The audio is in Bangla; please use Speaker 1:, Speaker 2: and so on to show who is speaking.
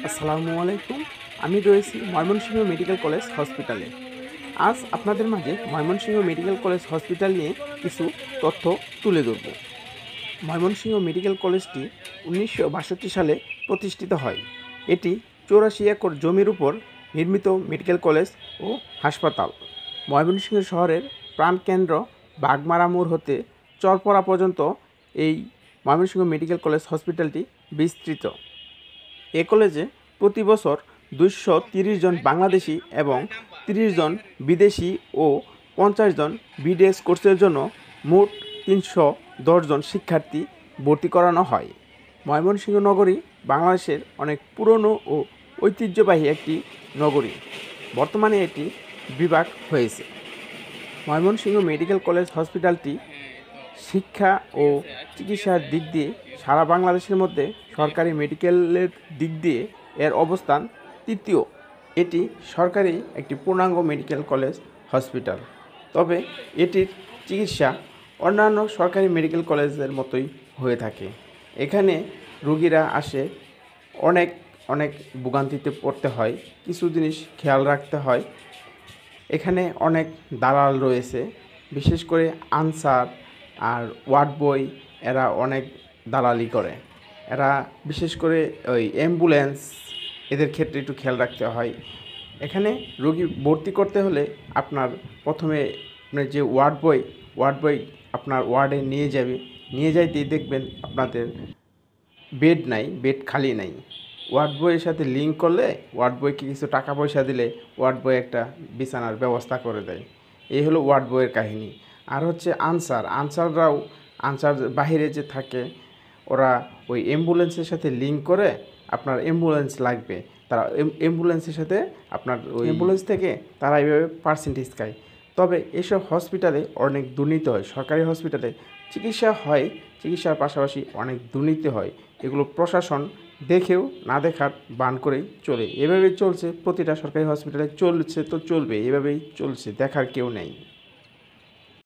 Speaker 1: আসসালামু আলাইকুম। আমি রয়েছি ময়মনসিংহ মেডিকেল কলেজ হসপিটালে। আজ আপনাদের মাঝে ময়মনসিংহ মেডিকেল কলেজ হসপিটাল নিয়ে কিছু তথ্য তুলে ধরব। ময়মনসিংহ মেডিকেল কলেজটি 1962 সালে প্রতিষ্ঠিত হয়। এটি 84 একর জমির উপর নির্মিত মেডিকেল কলেজ ও হাসপাতাল। ময়মনসিংহ শহরের প্রাণকেন্দ্র বাগমারা মোড় হতে চরপড়া পর্যন্ত এই ময়মনসিংহ মেডিকেল কলেজ হসপিটালটি বিস্তৃত। এ কলেজে প্রতি বছর 230 জন বাংলাদেশি এবং 30 জন বিদেশি ও 50 জন বিডিএস কোর্সের জন্য মোট 310 জন শিক্ষার্থী ভর্তি করানো হয়। ময়মনসিংহ নগরী বাংলাদেশের অনেক পুরনো ও ঐতিহ্যবাহী একটি নগরী। বর্তমানে এটি বিভাগ হয়েছে। ময়মনসিংহ মেডিকেল কলেজ হসপিটালটি শিক্ষা ও চিকিৎসার দিক দিয়ে সারা বাংলাদেশের মধ্যে সরকারি মেডিকেলের দিক দিয়ে এর অবস্থান তৃতীয়। এটি সরকারি একটি পূর্ণাঙ্গ মেডিকেল কলেজ হসপিটাল। তবে এটির চিকিৎসা অন্যান্য সরকারি মেডিকেল কলেজের মতোই হয়ে থাকে। এখানে রোগীরা আসে অনেক অনেক ভোগান্তিতে পড়তে হয়, কিছু জিনিস খেয়াল রাখতে হয়। এখানে অনেক দালাল রয়েছে, বিশেষ করে আনসার আর ওয়ার্ড বয়, এরা অনেক দালালি করে। এরা বিশেষ করে ওই অ্যাম্বুলেন্স, এদের ক্ষেত্রে একটু খেয়াল রাখতে হয়। এখানে রোগী ভর্তি করতে হলে আপনার প্রথমে আপনার যে ওয়ার্ড বয় আপনার ওয়ার্ডে নিয়ে যাইতেই দেখবেন আপনাদের বেড নাই, বেড খালি নাই। ওয়ার্ড বইয়ের সাথে লিঙ্ক করলে ওয়ার্ড বয়কে কিছু টাকা পয়সা দিলে ওয়ার্ড বয় একটা বিছানার ব্যবস্থা করে দেয়। এই হলো ওয়ার্ড বইয়ের কাহিনী। আর হচ্ছে আনসার বাহিরে যে থাকে, ওরা ওই অ্যাম্বুলেন্সের সাথে লিঙ্ক করে আপনার অ্যাম্বুলেন্স লাগবে, তারা অ্যাম্বুলেন্সের সাথে আপনার ওই অ্যাম্বুলেন্স থেকে তারা এইভাবে পার্সেন্টেজ খায়। তবে এসব হসপিটালে অনেক দুর্নীতি হয়। সরকারি হসপিটালে চিকিৎসা হয়, চিকিৎসার পাশাপাশি অনেক দুর্নীতি হয়। এগুলো প্রশাসন দেখেও না দেখার বান করেই চলে। এভাবেই চলছে, প্রতিটা সরকারি হসপিটালে চলছে, তো চলবে, এভাবেই চলছে, দেখার কেউ নেই।